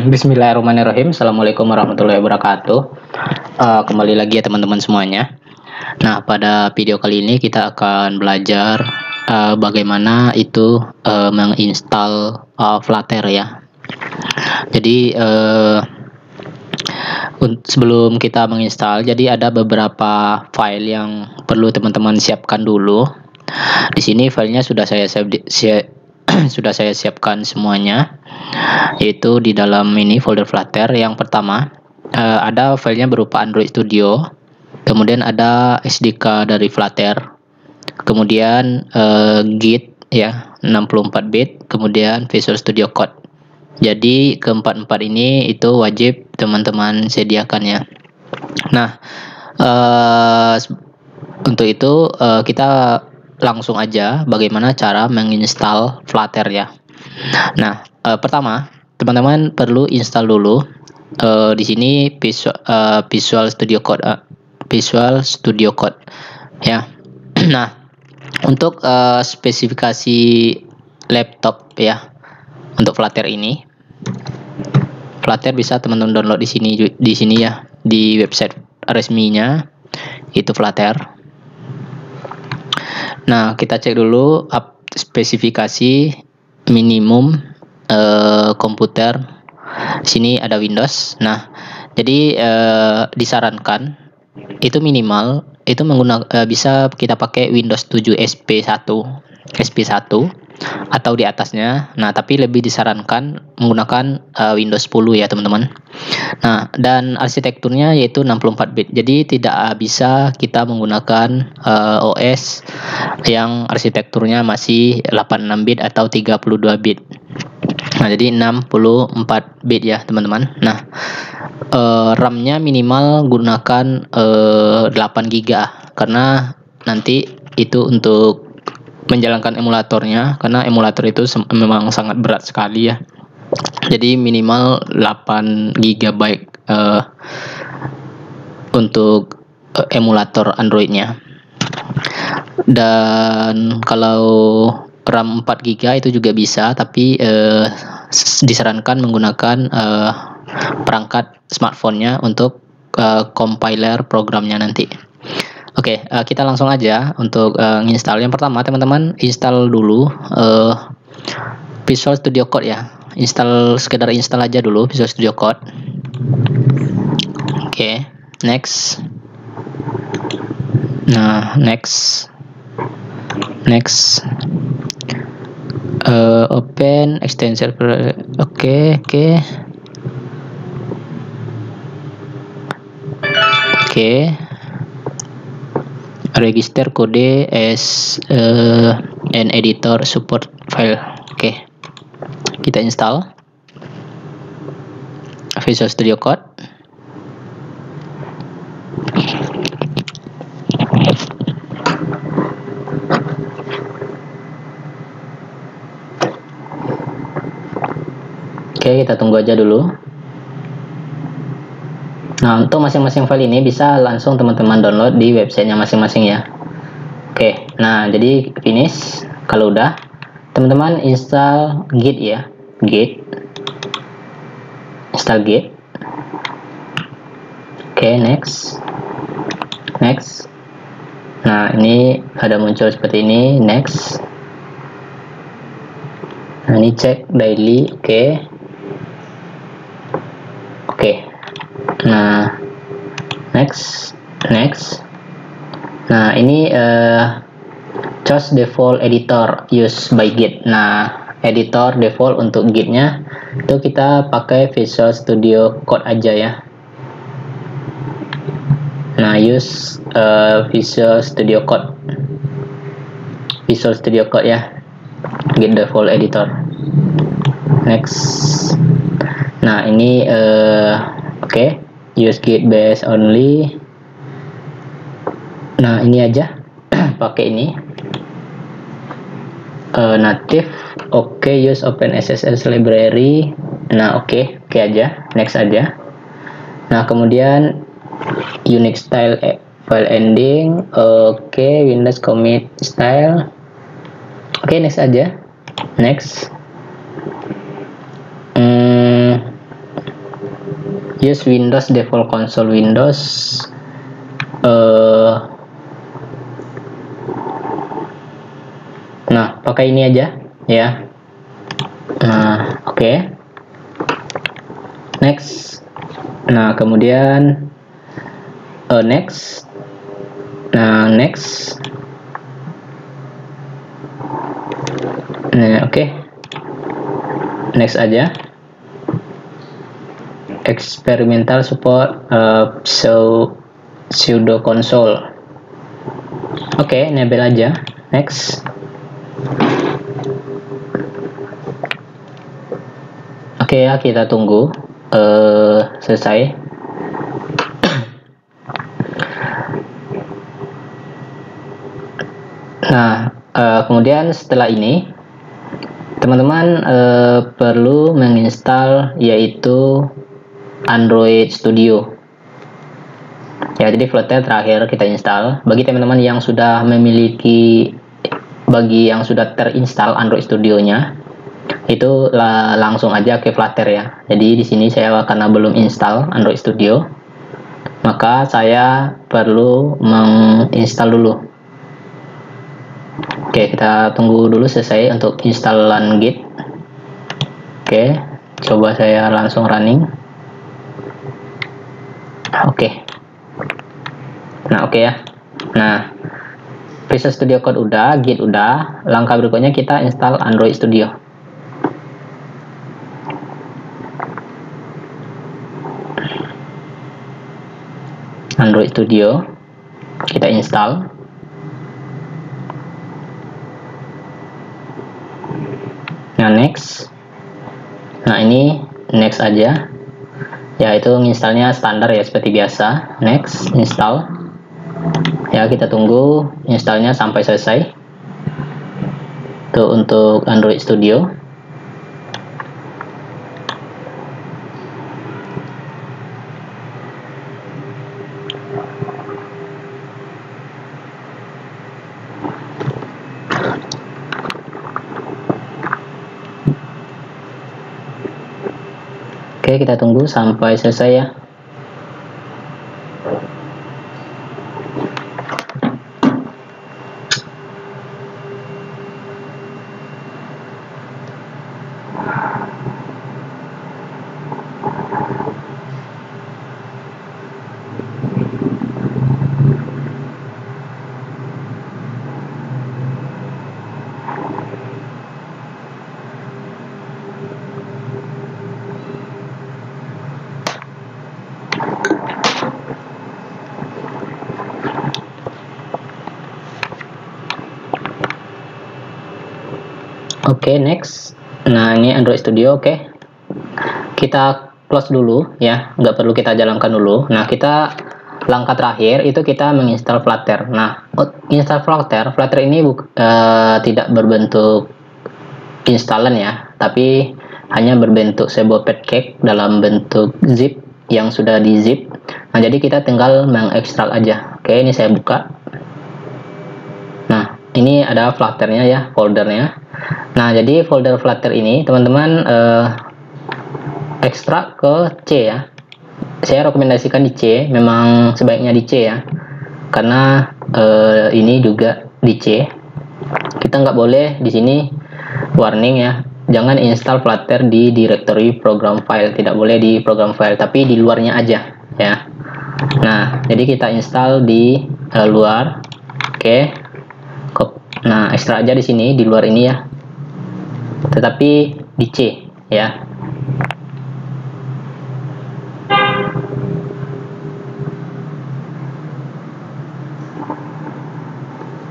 Bismillahirrahmanirrahim. Assalamualaikum warahmatullahi wabarakatuh. Kembali lagi ya teman-teman semuanya. Nah, pada video kali ini kita akan belajar bagaimana itu menginstal Flutter ya. Jadi sebelum kita menginstal, jadi ada beberapa file yang perlu teman-teman siapkan dulu. Di sini filenya sudah saya sudah saya siapkan semuanya, yaitu di dalam ini folder Flutter. Yang pertama ada filenya berupa Android Studio, kemudian ada SDK dari Flutter, kemudian Git ya 64 bit, kemudian Visual Studio Code. Jadi keempat-empat ini itu wajib teman-teman sediakan ya. Nah, untuk itu kita langsung aja bagaimana cara menginstal Flutter ya. Nah, pertama teman-teman perlu install dulu di sini Visual Studio Code, Visual Studio Code ya. Nah, untuk spesifikasi laptop ya untuk Flutter ini, Flutter bisa teman-teman download di sini ya, di website resminya itu Flutter. Nah, kita cek dulu spesifikasi minimum komputer. Sini ada Windows. Nah, jadi disarankan itu minimal itu bisa kita pakai Windows 7 SP1 atau di atasnya. Nah, tapi lebih disarankan menggunakan Windows 10 ya teman-teman. Nah, dan arsitekturnya yaitu 64 bit. Jadi tidak bisa kita menggunakan OS yang arsitekturnya masih 86 bit atau 32 bit. Nah, jadi 64 bit ya teman-teman. Nah, RAM-nya minimal gunakan 8 GB karena nanti itu untuk menjalankan emulatornya, karena emulator itu memang sangat berat sekali ya. Jadi minimal 8 GB untuk emulator Androidnya. Dan kalau RAM 4 GB itu juga bisa, tapi disarankan menggunakan perangkat smartphone-nya untuk compiler programnya nanti. Oke, kita langsung aja untuk install. Yang pertama teman-teman install dulu Visual Studio Code ya. Sekedar install aja dulu Visual Studio Code. Oke, next. Nah, next. Open extension. Oke. Register kode as an editor support file. Oke. Kita install Visual Studio Code. Oke, kita tunggu aja dulu. Nah, untuk masing-masing file ini bisa langsung teman-teman download di websitenya masing-masing ya. Oke, nah jadi finish. Kalau udah, teman-teman install Git ya. Install Git. Oke, next. Nah, ini ada muncul seperti ini. Next. Nah, ini cek daily. Oke. Nah, next. Nah, ini choose default editor used by Git. Nah, editor default untuk Git-nya itu kita pakai Visual Studio Code aja ya. Nah, use Visual Studio Code ya, Git default editor. Next. Nah, ini oke. Use Git base only. Nah, ini aja pakai ini native. Oke, use OpenSSL library. Nah, oke aja. Next aja. Nah, kemudian Unix style file ending. Oke, Windows commit style. Oke, next aja. Next. use Windows default console Windows. Nah, pakai ini aja ya. Nah, oke. Next. Nah, kemudian next. Nah, next. Nah, oke. Next aja. Experimental support pseudo console. Oke, enable aja. Next. Oke ya, kita tunggu selesai. Nah, kemudian setelah ini teman-teman perlu menginstal yaitu Android Studio. Ya, jadi Flutter terakhir kita install. Bagi teman-teman yang sudah terinstall Android Studio-nya, itu langsung aja ke Flutter ya. Jadi di sini saya karena belum install Android Studio, maka saya perlu menginstal dulu. Oke, kita tunggu dulu selesai untuk installan Git. Oke, coba saya langsung running. Oke. Nah, oke ya. Nah, Visual Studio Code udah, Git udah. Langkah berikutnya kita install Android Studio. Android Studio kita install. Nah, next. Nah, ini next aja. Ya, itu installnya standar ya seperti biasa. Next, install. Ya, kita tunggu installnya sampai selesai. Itu untuk Android Studio. Oke, kita tunggu sampai selesai ya. Oke, next. Nah, ini Android Studio. Oke, kita close dulu ya, nggak perlu kita jalankan dulu. Nah, kita langkah terakhir itu kita menginstal Flutter. Nah, install Flutter ini tidak berbentuk installan ya, tapi hanya berbentuk sebuah package dalam bentuk zip yang sudah di zip. Nah, jadi kita tinggal mengekstrak aja. Oke, ini saya buka. Nah, ini ada Flutternya ya, foldernya. Nah, jadi folder Flutter ini teman-teman ekstrak ke C ya. Saya rekomendasikan di C, memang sebaiknya di C ya, karena ini juga di C. Kita nggak boleh di sini warning ya, jangan install Flutter di directory program file, tidak boleh di program file, tapi di luarnya aja ya. Nah, jadi kita install di luar. Oke. Nah, ekstrak aja di sini di luar ini ya, tetapi di C ya.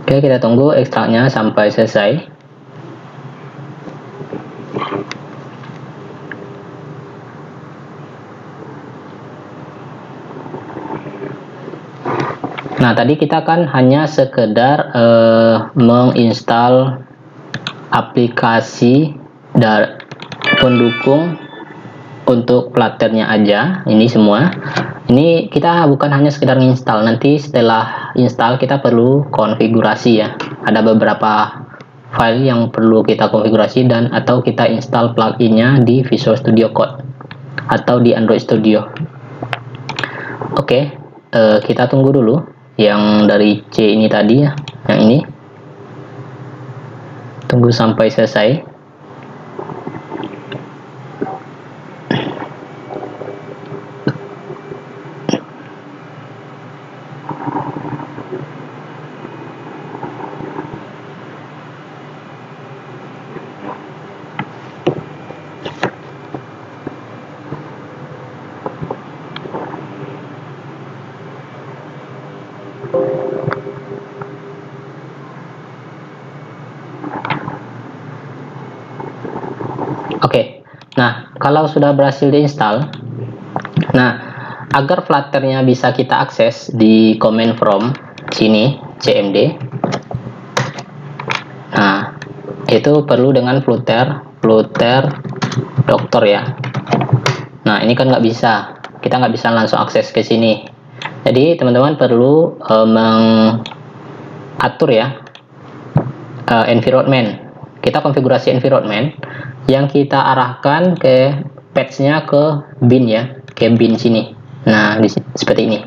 Oke, kita tunggu ekstraknya sampai selesai. Nah, tadi kita kan hanya sekedar menginstal aplikasi dan pendukung untuk Flutternya aja, ini semua. Ini kita bukan hanya sekedar menginstal, nanti setelah install kita perlu konfigurasi ya. Ada beberapa file yang perlu kita konfigurasi atau kita install pluginnya di Visual Studio Code atau di Android Studio. Oke, kita tunggu dulu yang dari C ini tadi ya, yang ini. Tunggu sampai selesai. Oke, nah kalau sudah berhasil diinstal, nah agar Flutter-nya bisa kita akses di command from sini cmd, nah itu perlu dengan flutter dokter ya. Nah ini kan nggak bisa, kita nggak bisa langsung akses ke sini. Jadi teman-teman perlu mengatur ya environment. Kita konfigurasi environment yang kita arahkan ke patch-nya ke bin ya, ke bin sini. Nah, seperti ini.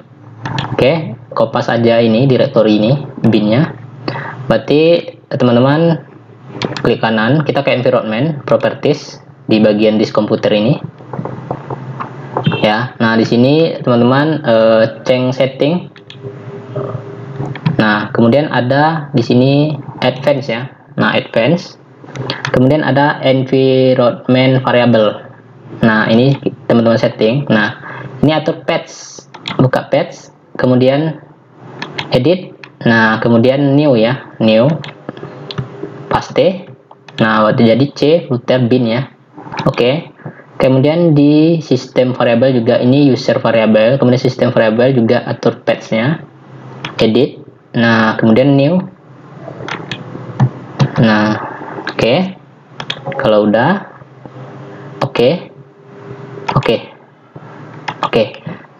Oke, kopas aja ini directory ini binnya. Berarti teman-teman klik kanan, kita ke environment, properties di bagian disk komputer ini. Ya, nah di sini teman-teman change setting. Nah, kemudian ada di sini advance ya. Nah, advance. Kemudian ada environment variable. Nah, ini teman-teman setting. Nah, ini atur patch. Buka patch, kemudian edit. Nah, kemudian new ya, new. Paste. Nah, jadi C flutter bin ya. Oke. Kemudian di sistem variable juga ini user variable, kemudian sistem variable juga atur patch-nya. Edit. Nah, kemudian new. Nah, oke. Kalau udah oke.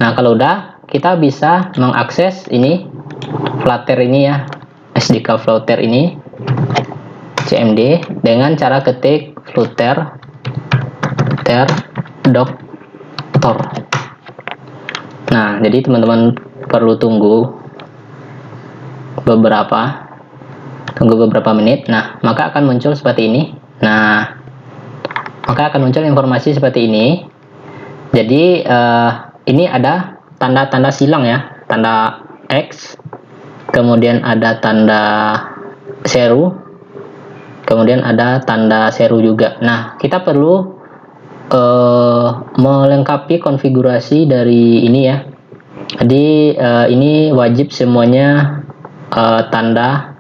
Nah, kalau udah kita bisa mengakses ini Flutter ini ya, SDK Flutter ini cmd dengan cara ketik flutter dokter. Nah, jadi teman-teman perlu tunggu beberapa menit. Nah, maka akan muncul seperti ini. Nah, maka akan muncul informasi seperti ini. Jadi ini ada tanda-tanda silang ya, tanda X, kemudian ada tanda seru, kemudian ada tanda seru juga. Nah, kita perlu melengkapi konfigurasi dari ini ya. Jadi ini wajib semuanya tanda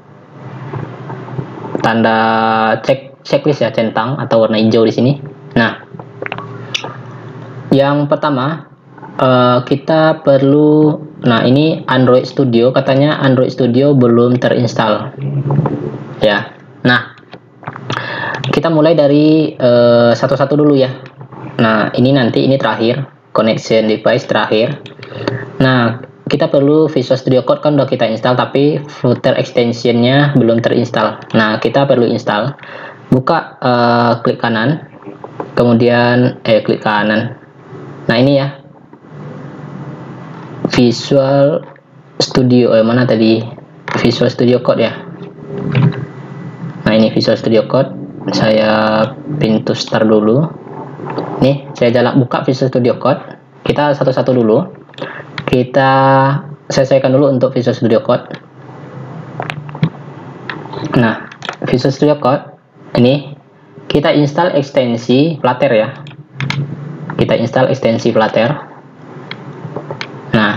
checklist ya, centang atau warna hijau di sini. Nah, yang pertama kita perlu, nah ini Android Studio, katanya Android Studio belum terinstall ya. Nah, kita mulai dari satu-satu dulu ya. Nah, ini nanti ini terakhir, connection device terakhir. Nah, kita perlu Visual Studio Code kan udah kita install, tapi Flutter extensionnya belum terinstall. Nah, kita perlu install. Buka, klik kanan, kemudian klik kanan. Nah, ini ya, Visual Studio, mana tadi Visual Studio Code ya. Nah, ini Visual Studio Code. Saya pintu start dulu. Nih, saya buka Visual Studio Code. Kita satu-satu dulu. Kita selesaikan dulu untuk Visual Studio Code. Nah, Visual Studio Code ini kita install ekstensi Flutter ya. Kita install ekstensi Flutter. Nah,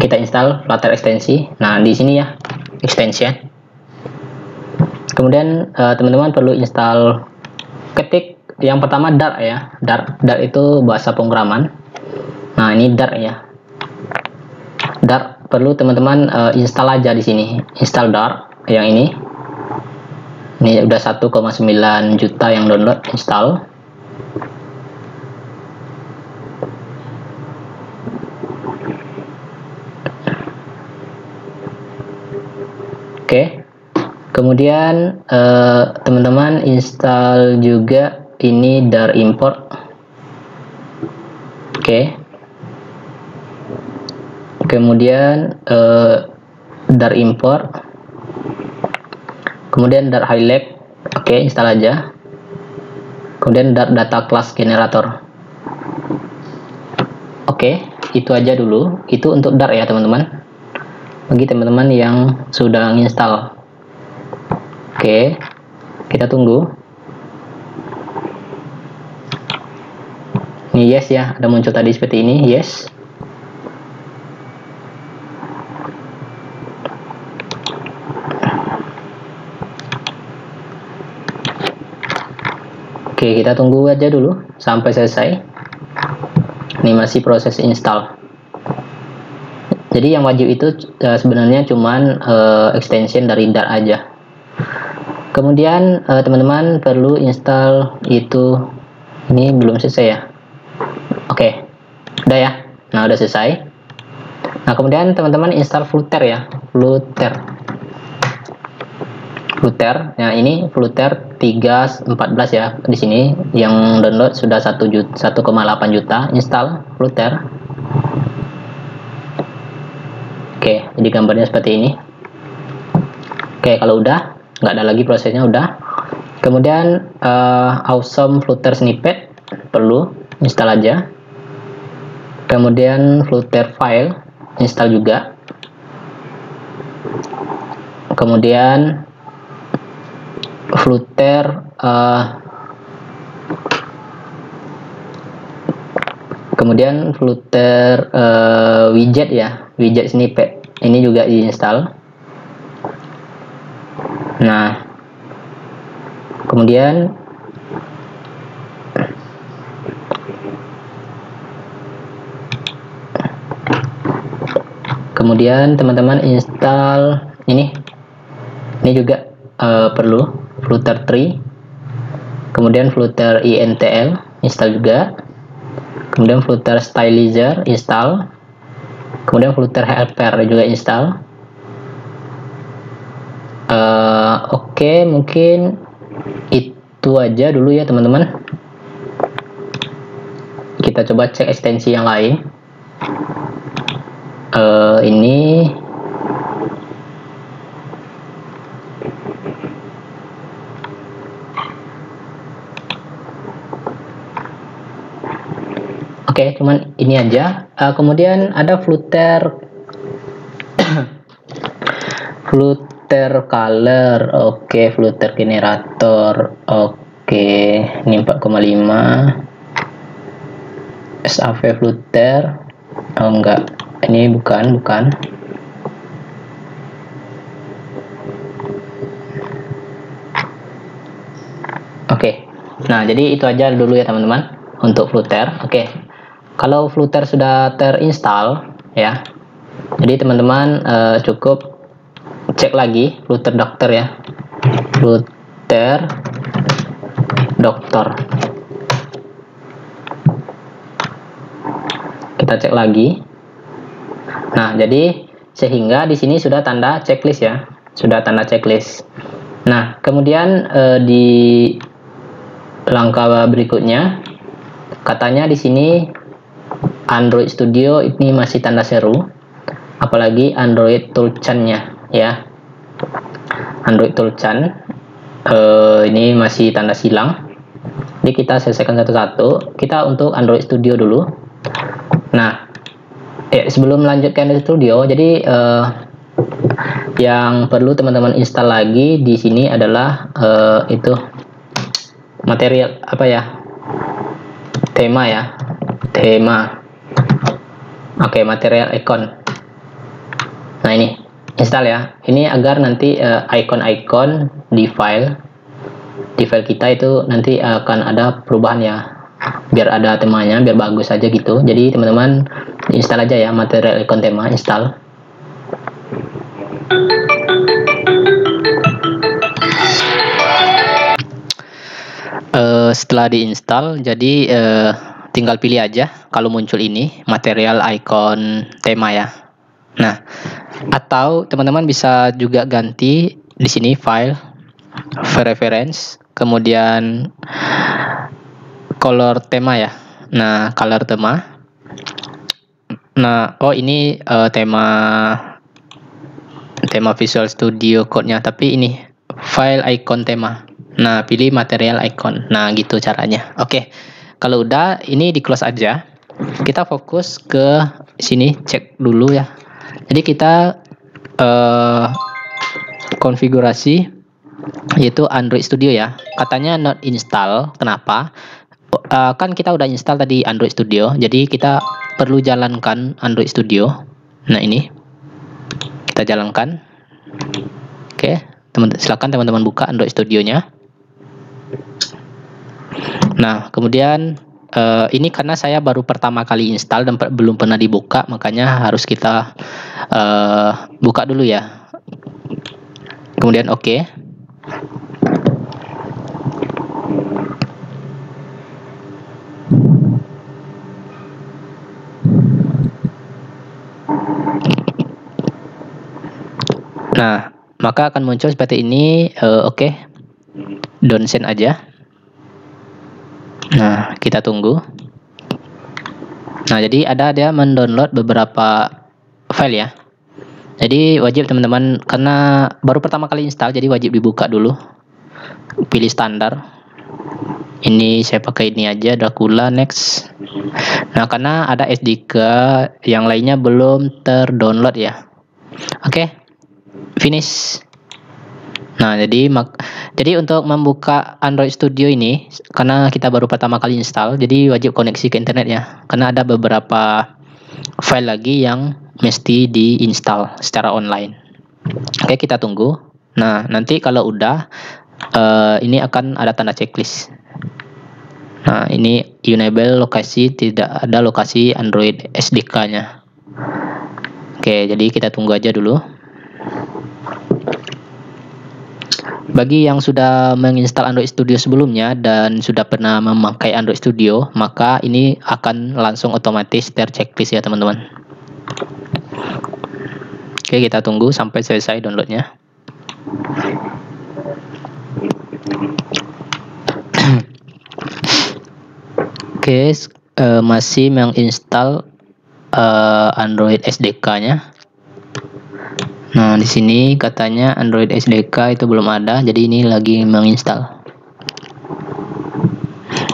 kita install Flutter ekstensi. Nah, di sini ya, extension. Kemudian teman-teman perlu install, ketik yang pertama Dart ya. Dart itu bahasa pemrograman. Nah, ini Dart ya. Dart perlu teman-teman install aja di sini. Install Dart yang ini. Ini udah 1,9 juta yang download, install. Oke. Kemudian teman-teman install juga ini Dart import. Oke. kemudian dar import, kemudian dar highlight. Oke, install aja. Kemudian dar data class generator. Oke, itu aja dulu. Itu untuk dar ya teman-teman, bagi teman-teman yang sudah install. Oke, kita tunggu. Ini yes ya, ada muncul tadi seperti ini, yes. Oke, kita tunggu aja dulu sampai selesai. Ini masih proses install. Jadi yang wajib itu sebenarnya cuman extension dari dar aja. Kemudian teman-teman perlu install itu, ini belum selesai ya. Oke, udah ya. Nah, udah selesai. Nah, kemudian teman-teman install Flutter ya, Flutter. Nah, ini Flutter 3.14 ya. Di sini yang download sudah 1,8 juta. Install Flutter. Oke, jadi gambarnya seperti ini. Oke, kalau udah, nggak ada lagi prosesnya, udah. Kemudian awesome Flutter snippet perlu install aja. Kemudian Flutter file install juga. Kemudian Flutter widget ya, widget snippet ini juga diinstal. Nah, kemudian teman-teman install ini juga perlu Flutter tree, kemudian Flutter intl install juga, kemudian Flutter stylizer install, kemudian Flutter helper juga install. Oke, mungkin itu aja dulu ya teman-teman. Kita coba cek ekstensi yang lain. Ini oke, cuman ini aja. Kemudian ada Flutter Flutter color. Oke, Flutter generator. Oke, ini 4,5 SAV Flutter. Oh enggak, ini bukan. Oke, nah jadi itu aja dulu ya teman-teman untuk Flutter. Oke, kalau Flutter sudah terinstall ya, jadi teman-teman cukup cek lagi Flutter Doctor ya, Flutter Doctor. Kita cek lagi. Nah, jadi sehingga di sini sudah tanda checklist ya, sudah tanda checklist. Nah, kemudian di langkah berikutnya katanya di sini Android Studio ini masih tanda seru, apalagi Android Toolchain-nya ya. Android Toolchain ini masih tanda silang. Jadi kita selesaikan satu-satu. Kita untuk Android Studio dulu. Nah, sebelum melanjutkan Android Studio, jadi yang perlu teman-teman install lagi di sini adalah itu material apa ya? Tema ya. Tema. Oke, material icon. Nah, ini install ya. Ini agar nanti icon-icon di file kita itu nanti akan ada perubahan ya. Biar ada temanya, biar bagus aja gitu. Jadi teman-teman install aja ya material icon tema, install. Setelah diinstal, jadi tinggal pilih aja kalau muncul ini material icon tema ya. Nah, atau teman-teman bisa juga ganti di sini file, reference, kemudian color tema ya. Nah, color tema. Nah, oh ini tema Visual Studio Code-nya, tapi ini file icon tema. Nah, pilih material icon. Nah, gitu caranya. Oke. Kalau udah, ini di close aja. Kita fokus ke sini, cek dulu ya. Jadi kita konfigurasi yaitu Android Studio ya. Katanya not install. Kenapa? Kan kita udah install tadi Android Studio. Jadi kita perlu jalankan Android Studio. Nah, ini kita jalankan. Oke, silakan teman-teman buka Android Studio-nya. Nah, kemudian ini karena saya baru pertama kali install dan belum pernah dibuka, makanya harus kita buka dulu ya. Kemudian oke. Nah, maka akan muncul seperti ini. Oke. Don't send aja. Nah, kita tunggu. Nah, jadi ada dia mendownload beberapa file ya. Jadi wajib teman-teman, karena baru pertama kali install, jadi wajib dibuka dulu. Pilih standar. Ini saya pakai ini aja, Dracula, next. Nah, karena ada SDK yang lainnya belum terdownload ya. Oke, finish. Nah, jadi untuk membuka Android Studio ini, karena kita baru pertama kali install, jadi wajib koneksi ke internet ya. Karena ada beberapa file lagi yang mesti diinstal secara online. Oke, kita tunggu. Nah, nanti kalau udah, ini akan ada tanda checklist. Nah, ini enable lokasi, tidak ada lokasi Android SDK-nya. Oke, jadi kita tunggu aja dulu. Bagi yang sudah menginstal Android Studio sebelumnya dan sudah pernah memakai Android Studio, maka ini akan langsung otomatis terchecklist ya teman-teman. Oke, kita tunggu sampai selesai downloadnya. Oke, masih menginstal Android SDK-nya. Nah, di sini katanya Android SDK itu belum ada, jadi ini lagi menginstal.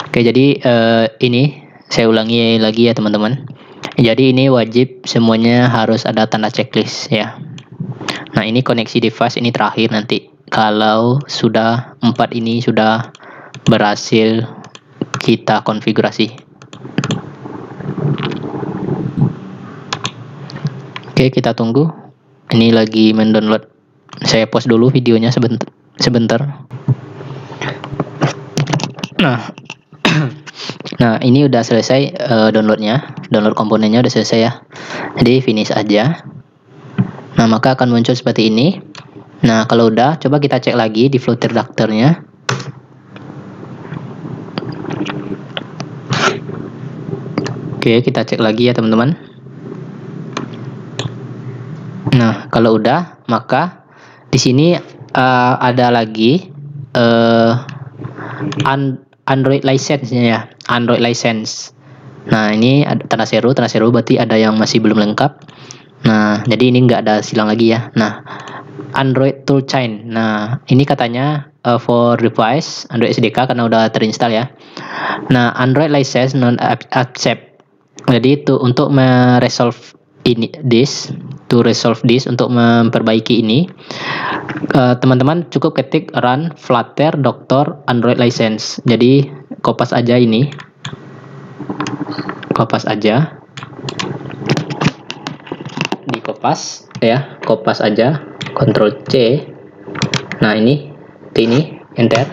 Oke, jadi ini saya ulangi lagi ya teman-teman. Jadi ini wajib semuanya harus ada tanda checklist ya. Nah, ini koneksi device ini terakhir nanti. Kalau sudah 4 ini sudah berhasil kita konfigurasi. Oke, kita tunggu. Ini lagi mendownload. Saya pause dulu videonya sebentar. Nah, ini udah selesai downloadnya. Download komponennya udah selesai ya. Jadi finish aja. Nah, maka akan muncul seperti ini. Nah, kalau udah, coba kita cek lagi di Flutter Reductor-nya. Oke, kita cek lagi ya teman-teman. Nah, kalau udah, maka di sini ada lagi Android license-nya ya, Android license. Nah, ini ada tanda seru berarti ada yang masih belum lengkap. Nah, jadi ini nggak ada silang lagi ya. Nah, Android toolchain. Nah, ini katanya for device Android SDK karena udah terinstall ya. Nah, Android license non accept. Jadi itu untuk meresolve ini untuk memperbaiki ini, teman-teman cukup ketik run flutter doctor android license. Jadi kopas aja ini, kopas aja, dikopas ya, kopas aja, Ctrl C. Nah, ini enter.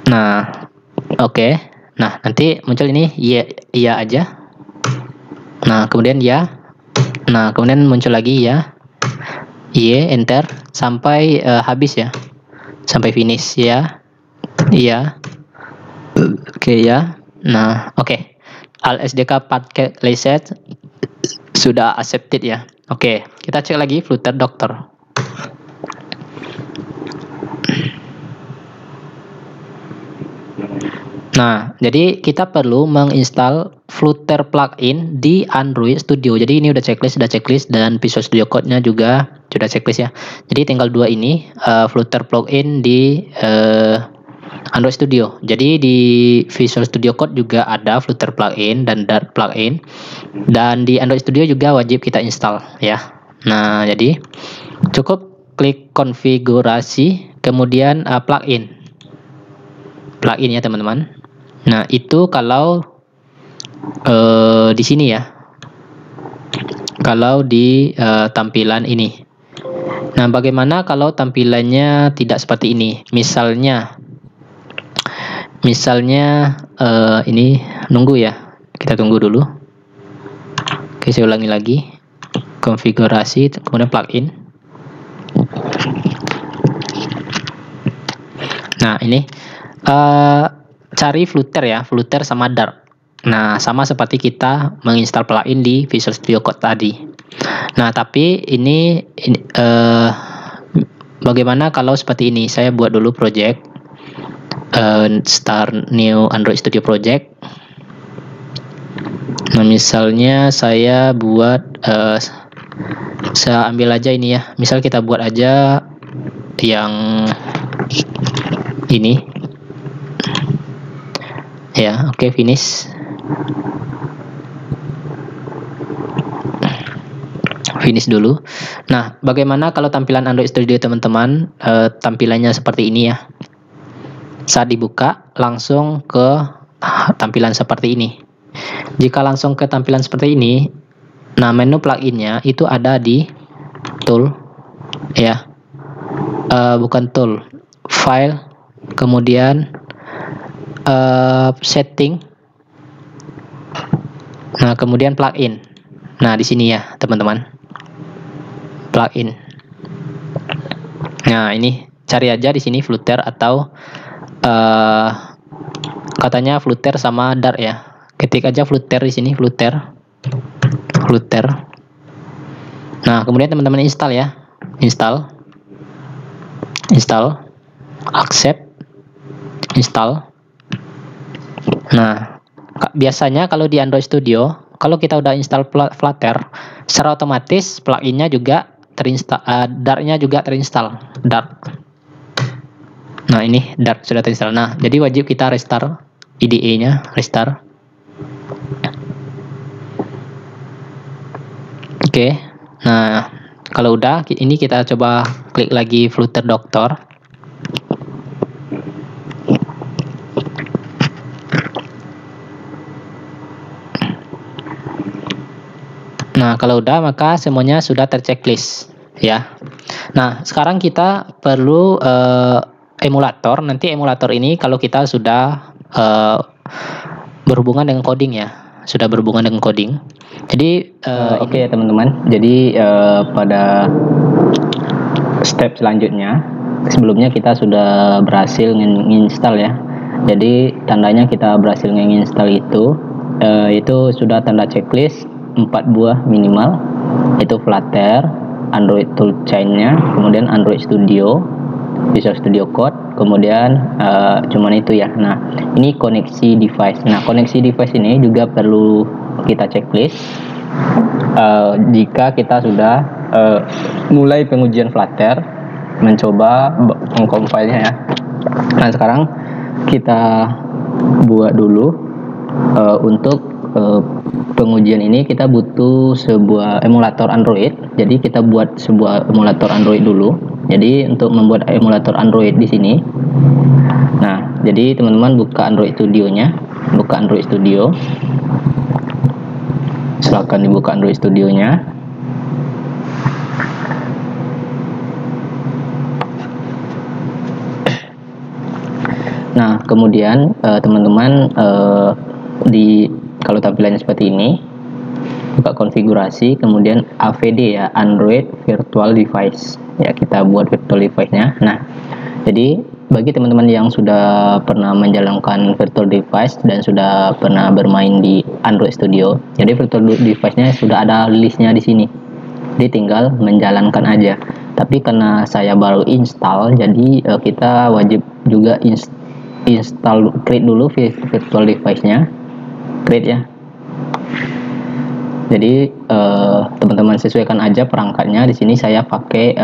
Nah, oke. Nah, nanti muncul ini iya aja. Nah, kemudian ya. Nah, kemudian muncul lagi ya. Iya, enter sampai habis ya. Sampai finish ya. Iya. Oke ya. Nah, oke. Al SDK packet license sudah accepted ya. Oke, kita cek lagi Flutter Doctor. Nah, jadi kita perlu menginstal Flutter plugin di Android Studio. Jadi ini udah checklist dan Visual Studio Code-nya juga sudah checklist ya. Jadi tinggal dua ini, Flutter plugin di Android Studio. Jadi di Visual Studio Code juga ada Flutter plugin dan Dart plugin. Dan di Android Studio juga wajib kita install ya. Nah, jadi cukup klik konfigurasi, kemudian plugin ya teman-teman. Nah, itu kalau di sini ya. Kalau di tampilan ini. Nah, bagaimana kalau tampilannya tidak seperti ini? Misalnya ini nunggu ya. Kita tunggu dulu. Oke, saya ulangi lagi. Konfigurasi, kemudian plugin. Nah, ini cari Flutter ya, Flutter sama Dart. Nah, sama seperti kita menginstal plugin di Visual Studio Code tadi. Nah, tapi ini bagaimana kalau seperti ini? Saya buat dulu project, start new Android Studio project. Nah, misalnya saya buat, saya ambil aja ini ya. Misal kita buat aja yang ini. Ya, oke, finish dulu. Nah, bagaimana kalau tampilan Android Studio teman-teman? Tampilannya seperti ini ya. Saat dibuka langsung ke tampilan seperti ini. Jika langsung ke tampilan seperti ini, nah menu pluginnya itu ada di tool ya, bukan tool, file, kemudian setting. Nah, kemudian plugin. Nah, di sini ya, teman-teman. Plugin. Nah, ini cari aja di sini Flutter atau katanya Flutter sama Dart ya. Ketik aja Flutter di sini, Flutter. Nah, kemudian teman-teman install ya. Install. Accept. Install. Nah, biasanya kalau di Android Studio, kalau kita udah install Flutter, secara otomatis pluginnya juga terinstall, Dart-nya juga terinstall, Dart. Nah, ini Dart sudah terinstall. Nah, jadi wajib kita restart IDE-nya, restart. Oke. Nah, kalau udah, ini kita coba klik lagi Flutter Doctor. Nah, kalau udah maka semuanya sudah terchecklist ya. Nah, sekarang kita perlu emulator. Nanti emulator ini kalau kita sudah berhubungan dengan coding ya, sudah berhubungan dengan coding. Jadi oke ya teman-teman. Jadi pada step selanjutnya, sebelumnya kita sudah berhasil menginstal ya. Jadi tandanya kita berhasil menginstal itu sudah tanda checklist 4 buah minimal, itu Flutter, Android Toolchain-nya, kemudian Android Studio, Visual Studio Code, kemudian cuman itu ya. Nah, ini koneksi device. Nah, koneksi device ini juga perlu kita checklist jika kita sudah mulai pengujian Flutter, mencoba mengcompile-nya ya. Nah, sekarang kita buat dulu untuk pengujian ini kita butuh sebuah emulator Android. Jadi kita buat sebuah emulator Android dulu. Jadi untuk membuat emulator Android di sini, nah jadi teman-teman buka Android Studio-nya, buka Android Studio. Silakan dibuka Android Studio-nya. Nah kemudian teman-teman kalau tampilannya seperti ini, buka konfigurasi, kemudian AVD ya, Android Virtual Device ya, kita buat virtual device-nya. Nah, jadi bagi teman-teman yang sudah pernah menjalankan virtual device dan sudah pernah bermain di Android Studio, jadi virtual device-nya sudah ada listnya di sini. Jadi tinggal menjalankan aja. Tapi karena saya baru install, jadi kita wajib juga create dulu virtual device-nya, create ya. Jadi teman-teman sesuaikan aja perangkatnya. Di sini saya pakai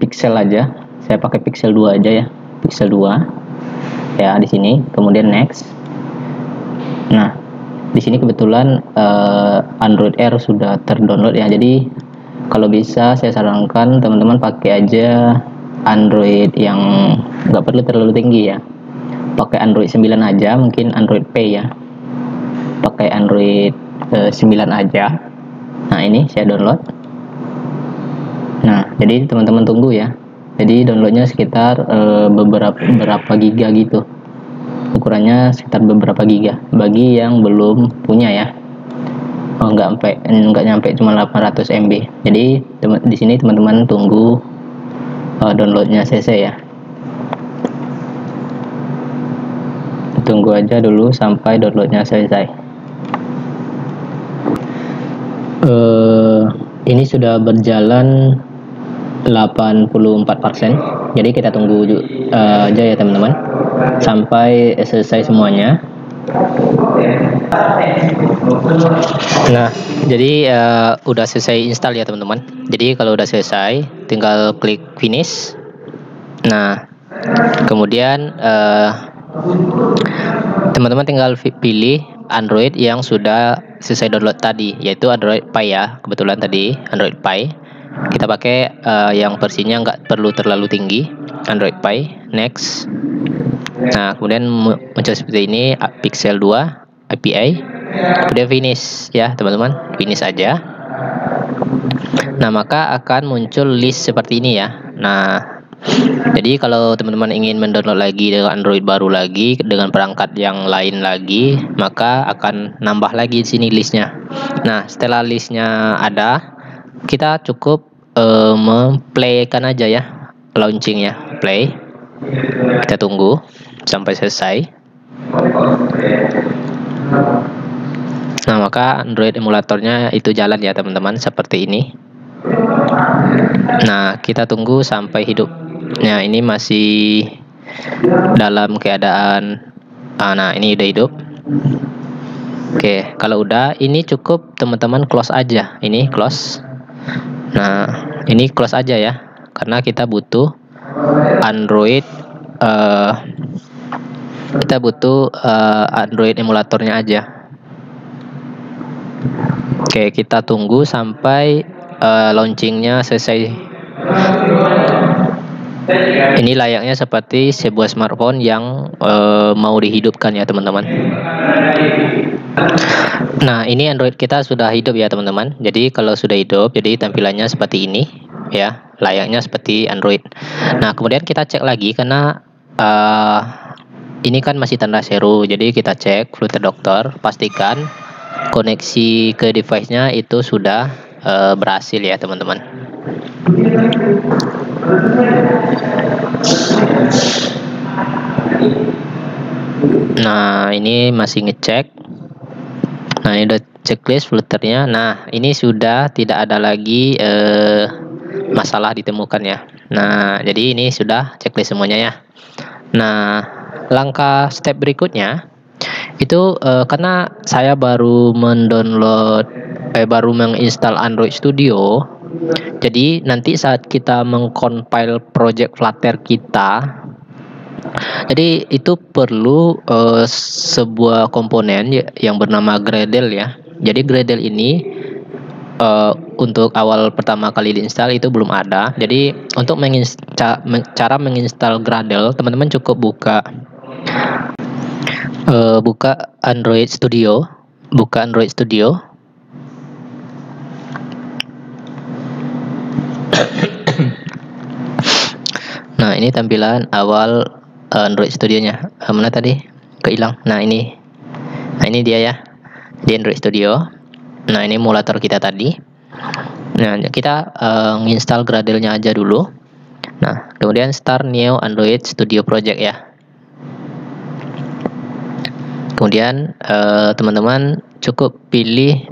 pixel aja. Saya pakai pixel 2 aja ya. Pixel 2. Ya, di sini. Kemudian next. Nah, di sini kebetulan Android Air sudah terdownload ya. Jadi kalau bisa saya sarankan teman-teman pakai aja Android yang nggak perlu terlalu tinggi ya. Pakai Android 9 aja, mungkin Android Pay ya. Pakai Android 9 aja. Nah, ini saya download. Nah, jadi teman-teman tunggu ya. Jadi downloadnya sekitar beberapa giga gitu. Ukurannya sekitar beberapa giga. Bagi yang belum punya ya. Nggak nyampe cuma 800 MB. Jadi di sini teman-teman tunggu downloadnya selesai ya. Tunggu aja dulu sampai downloadnya selesai. Ini sudah berjalan 84%. Jadi kita tunggu aja ya teman-teman sampai selesai semuanya. Nah, jadi udah selesai install ya teman-teman. Jadi kalau udah selesai, tinggal klik finish. Nah, kemudian teman-teman tinggal pilih Android yang sudah selesai download tadi, yaitu Android Pie ya. Kebetulan tadi Android Pie. Kita pakai yang versinya nggak perlu terlalu tinggi, Android Pie. Next. Nah, kemudian muncul seperti ini, Pixel 2 API. Kemudian finish ya teman-teman, finish aja. Nah, maka akan muncul list seperti ini ya. Nah, jadi kalau teman-teman ingin mendownload lagi dengan Android baru lagi dengan perangkat yang lain lagi, maka akan nambah lagi di sini listnya. Nah, setelah listnya ada, kita cukup memplaykan aja ya, launchingnya, play. Kita tunggu sampai selesai. Nah, maka Android emulatornya itu jalan ya teman-teman, seperti ini. Nah, kita tunggu sampai hidup. Nah, ini masih dalam keadaan nah, ini udah hidup. Oke, kalau udah, ini cukup teman-teman close aja. Ini close. Nah, ini close aja ya, karena kita butuh Android Android emulatornya aja. Oke, kita tunggu sampai launchingnya selesai. Ini layaknya seperti sebuah smartphone yang mau dihidupkan ya teman-teman. Nah, ini Android kita sudah hidup ya teman-teman. Jadi kalau sudah hidup, jadi tampilannya seperti ini ya, layaknya seperti Android. Nah, kemudian kita cek lagi karena ini kan masih tanda seru. Jadi kita cek Flutter Doctor, pastikan koneksi ke device-nya itu sudah berhasil ya teman-teman. Nah, ini masih ngecek. Nah, ini udah checklist Flutternya. Nah, ini sudah tidak ada lagi masalah ditemukan ya. Nah, jadi ini sudah checklist semuanya ya. Nah, langkah step berikutnya itu karena saya baru menginstal Android Studio. Jadi nanti saat kita mengcompile project Flutter kita, jadi itu perlu sebuah komponen yang bernama Gradle ya. Jadi Gradle ini untuk awal pertama kali diinstal itu belum ada. Jadi untuk cara menginstal Gradle, teman-teman cukup buka Android Studio, Nah, ini tampilan awal Android Studio-nya. Mana tadi? Kehilang. Nah, ini dia ya. Di Android Studio. Nah, ini emulator kita tadi. Nah, kita nginstal Gradle-nya aja dulu. Nah, kemudian start new Android Studio project ya. Kemudian teman-teman cukup pilih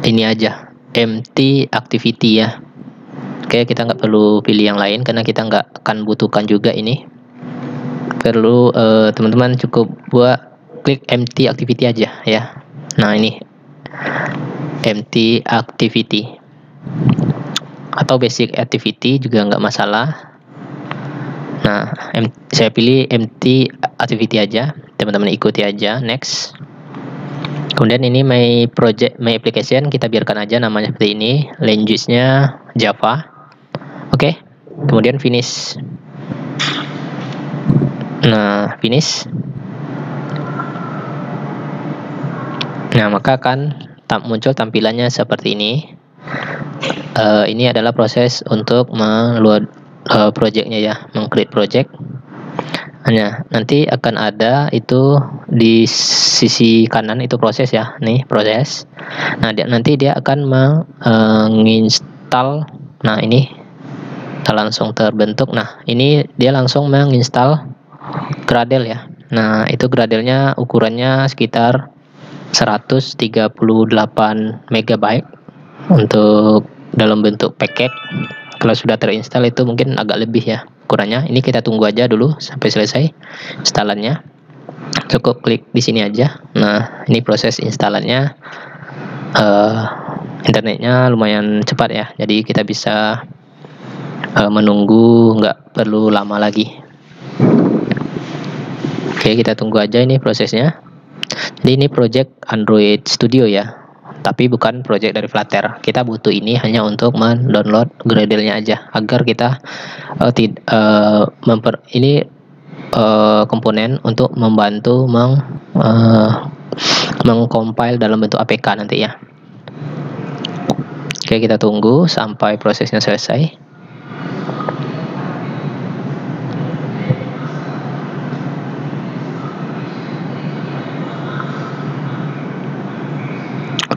ini aja, empty activity ya. Oke, kita nggak perlu pilih yang lain karena kita nggak akan butuhkan juga ini. Perlu teman-teman cukup buat klik empty activity aja ya. Nah, ini empty activity atau basic activity juga nggak masalah. Nah, saya pilih empty activity aja, teman-teman ikuti aja. Next. Kemudian ini my project, my application, kita biarkan aja namanya seperti ini, language-nya Java. Oke, kemudian finish. Nah, finish. Nah, maka akan muncul tampilannya seperti ini. Ini adalah proses untuk meload projectnya ya, meng-create project. Hanya nanti akan ada itu di sisi kanan itu proses ya, nih proses. Nah, nanti dia akan menginstal. Nah, ini langsung terbentuk. Nah, ini dia langsung menginstal Gradle ya. Nah, itu Gradle-nya ukurannya sekitar 138 MB untuk dalam bentuk paket. Kalau sudah terinstall itu mungkin agak lebih ya ukurannya. Ini kita tunggu aja dulu sampai selesai installannya. Cukup klik di sini aja. Nah, ini proses installannya. Internetnya lumayan cepat ya, jadi kita bisa menunggu, nggak perlu lama lagi. Oke, kita tunggu aja ini prosesnya. Jadi ini project Android Studio ya, tapi bukan project dari Flutter. Kita butuh ini hanya untuk mendownload Gradle-nya aja, agar kita komponen untuk membantu mengcompile dalam bentuk APK nanti ya. Oke, kita tunggu sampai prosesnya selesai.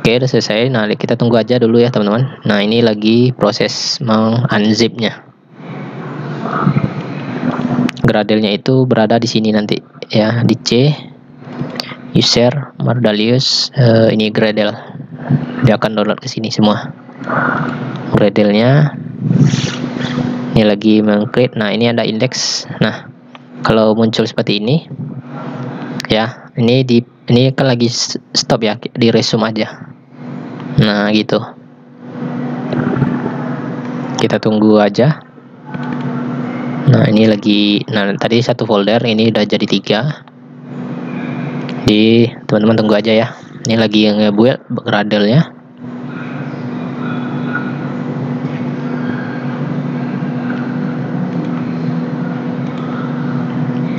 Oke, udah selesai. Nah, kita tunggu aja dulu ya teman-teman. Nah, ini lagi proses meng-unzip-nya. Gradle-nya itu berada di sini nanti ya, di C, user, Mardalius, ini Gradle. Dia akan download ke sini semua. Gradle-nya ini lagi meng-create. Nah, ini ada indeks. Nah, kalau muncul seperti ini ya, ini kan lagi stop ya, di resume aja. Nah, gitu. Kita tunggu aja. Nah, ini lagi, tadi satu folder, ini udah jadi 3. Jadi teman-teman tunggu aja ya. Ini lagi nge-build Gradle-nya.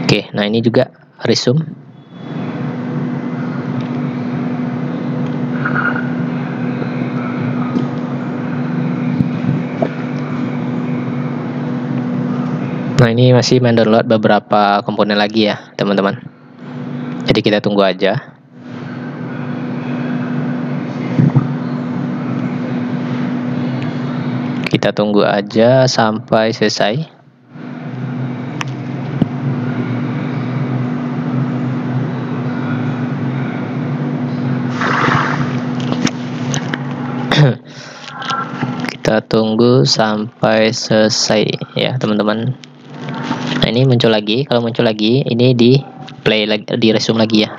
Oke, nah ini juga resume. Nah, ini masih mendownload beberapa komponen lagi ya teman-teman. Jadi kita tunggu aja. Kita tunggu aja sampai selesai. Kita tunggu sampai selesai ya teman-teman. Nah, ini muncul lagi. Kalau muncul lagi, ini di play lagi, di resume lagi ya.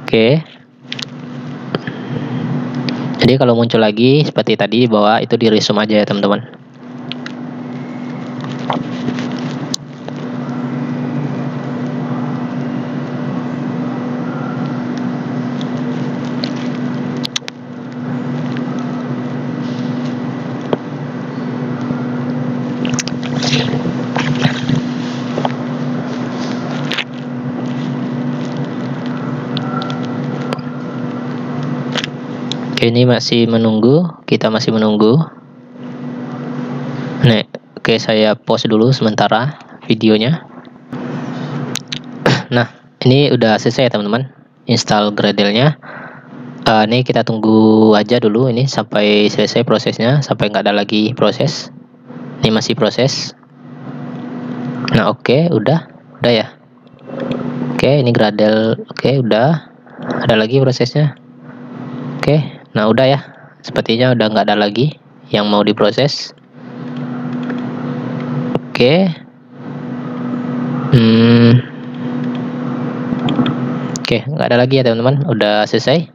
Oke. Jadi kalau muncul lagi seperti tadi di bawah, itu di resume aja ya teman-teman. Ini masih menunggu, kita masih menunggu. Nah, oke, saya pause dulu sementara videonya. Nah, ini udah selesai ya teman-teman, install Gradle-nya. Ini kita tunggu aja dulu ini sampai selesai prosesnya, sampai nggak ada lagi proses. Ini masih proses. Nah, oke, udah ya. Oke, ini Gradle. Oke, udah. Ada lagi prosesnya. Oke, nah udah ya. Sepertinya udah nggak ada lagi yang mau diproses. Oke. Oke, nggak ada lagi ya teman-teman. Udah selesai.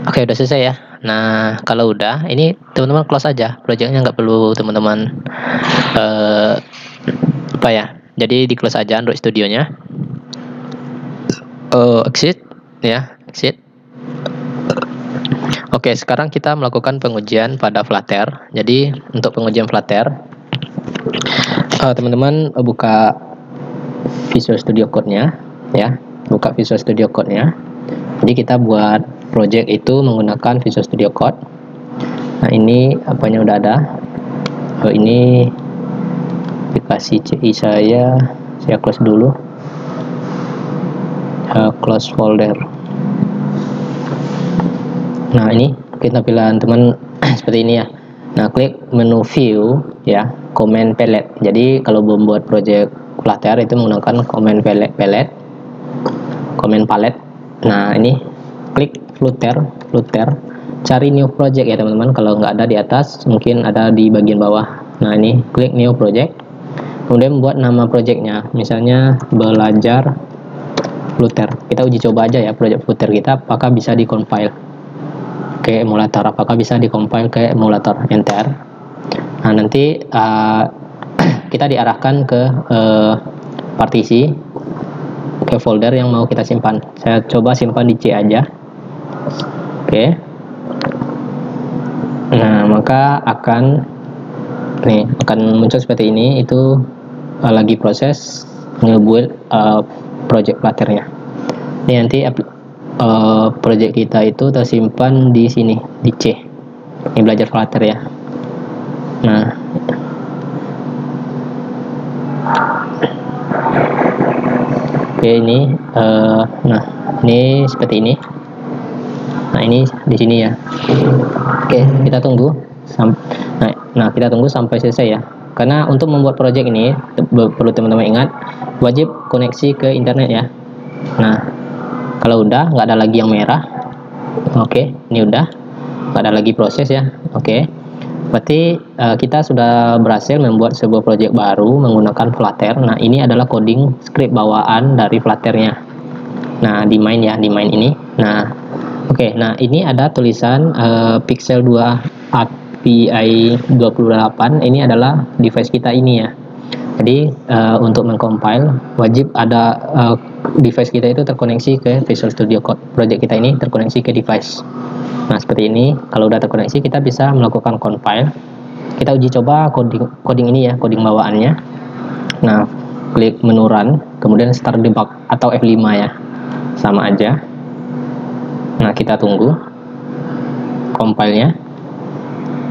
Oke, udah selesai ya. Nah, kalau udah, ini teman-teman close aja. Projectnya nggak perlu teman-teman apa ya. Jadi di close aja Android Studio-nya. Exit, ya, exit. Oke, sekarang kita melakukan pengujian pada Flutter. Jadi untuk pengujian Flutter, teman-teman buka Visual Studio Code-nya, ya, buka Visual Studio Code-nya. Jadi kita buat project itu menggunakan Visual Studio Code. Nah, ini apanya udah ada. Ini aplikasi CI saya close dulu. Close folder. Nah, ini kita pilihan teman seperti ini ya. Nah, klik menu view ya, command palette. Jadi kalau membuat project Flutter itu menggunakan command palette. Command palette. Nah, ini klik Flutter, cari new project ya teman-teman. Kalau nggak ada di atas, mungkin ada di bagian bawah. Nah, ini klik new project. Kemudian buat nama projectnya, misalnya belajar Flutter. Kita uji coba aja ya project Flutter kita apakah bisa di-compile ke emulator, apakah bisa di-compile ke emulator. Enter. Nah, nanti kita diarahkan ke partisi, ke folder yang mau kita simpan. Saya coba simpan di C aja. Oke. Nah, maka akan muncul seperti ini. Itu lagi proses nge-build project Flutter-nya. Ini nanti project kita itu tersimpan di sini, di C. Ini belajar Flutter ya. Nah, oke, ini ini seperti ini. Nah, ini di sini ya. Oke, kita tunggu kita tunggu sampai selesai ya. Karena untuk membuat project ini perlu teman-teman ingat, wajib koneksi ke internet ya. Nah, kalau udah nggak ada lagi yang merah, oke, ini udah nggak ada lagi proses ya. Oke, berarti kita sudah berhasil membuat sebuah project baru menggunakan Flutter. Nah, ini adalah coding script bawaan dari Flutter-nya. Nah, di main ya, di main ini. Nah, oke, nah ini ada tulisan Pixel 2 API 28. Ini adalah device kita ini ya. Jadi untuk mengcompile wajib ada device kita itu terkoneksi ke Visual Studio Code. Project kita ini terkoneksi ke device. Nah, seperti ini. Kalau udah terkoneksi, kita bisa melakukan compile. Kita uji coba coding ini ya, coding bawaannya. Nah, klik menu run, kemudian start debug atau F5 ya. Sama aja. Nah, kita tunggu compile-nya.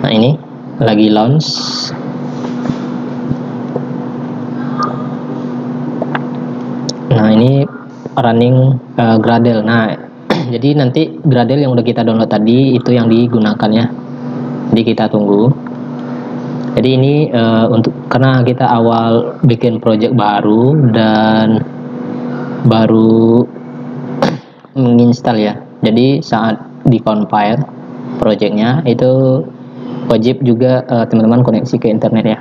Nah, ini lagi launch. Nah, ini running Gradle. Nah, jadi nanti Gradle yang udah kita download tadi itu yang digunakan ya. Jadi kita tunggu. Jadi ini karena kita awal bikin project baru dan baru menginstal ya. Jadi saat di-compile projectnya itu wajib juga teman-teman koneksi ke internet ya.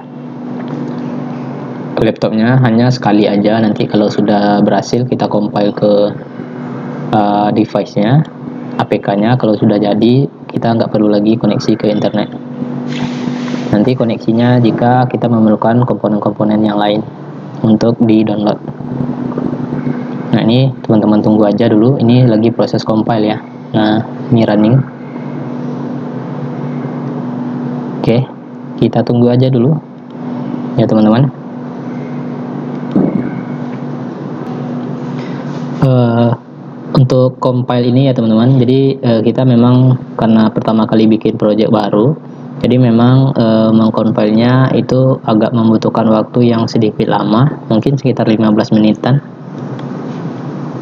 Laptopnya hanya sekali aja. Nanti kalau sudah berhasil kita compile ke device-nya, APK-nya. Kalau sudah jadi, kita nggak perlu lagi koneksi ke internet. Nanti koneksinya jika kita memerlukan komponen-komponen yang lain untuk di-download. Nah, ini teman-teman tunggu aja dulu. Ini lagi proses compile ya. Nah, ini running. Oke, kita tunggu aja dulu ya teman-teman. Untuk compile ini ya teman-teman, jadi kita memang karena pertama kali bikin project baru, jadi memang mengcompile-nya itu agak membutuhkan waktu yang sedikit lama, mungkin sekitar 15 menitan.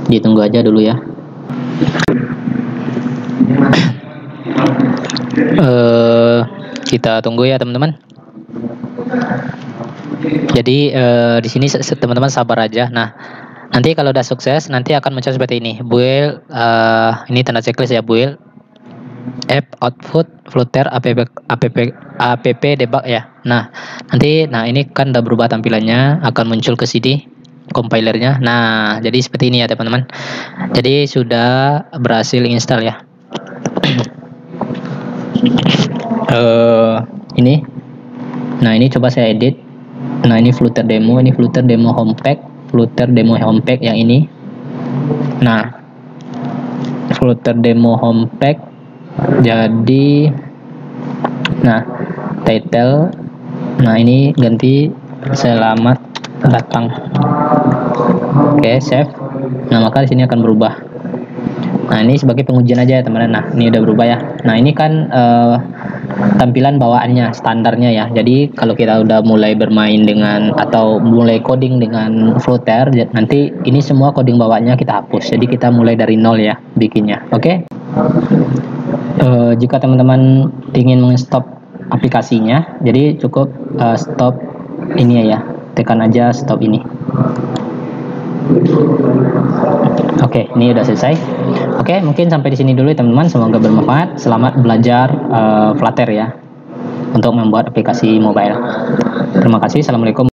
Ditunggu aja dulu ya. Kita tunggu ya teman-teman. Jadi di sini teman-teman sabar aja. Nah, Nanti kalau udah sukses, nanti akan muncul seperti ini. Build, ini tanda checklist ya, build app output flutter app debug ya. Nah, nanti ini kan udah berubah tampilannya, akan muncul ke sini compilernya. Nah, jadi seperti ini ya teman-teman. Jadi sudah berhasil install ya. Ini. Nah, ini coba saya edit. Nah, ini Flutter demo home pack yang ini. Nah, Flutter demo home pack. Jadi title. Nah, ini ganti selamat datang. Oke, save. Nah, maka di sini akan berubah. Nah, ini sebagai pengujian aja ya teman-teman. Nah, ini udah berubah ya. Nah, ini kan tampilan bawaannya, standarnya ya. Jadi kalau kita udah mulai bermain dengan atau mulai coding dengan Flutter, nanti ini semua coding bawaannya kita hapus. Jadi kita mulai dari nol ya bikinnya. Oke. Jika teman-teman ingin menstop aplikasinya, jadi cukup stop ini ya. Tekan aja stop ini. Oke, ini udah selesai. Oke, mungkin sampai di sini dulu ya teman-teman. Semoga bermanfaat. Selamat belajar Flutter ya untuk membuat aplikasi mobile. Terima kasih. Assalamualaikum.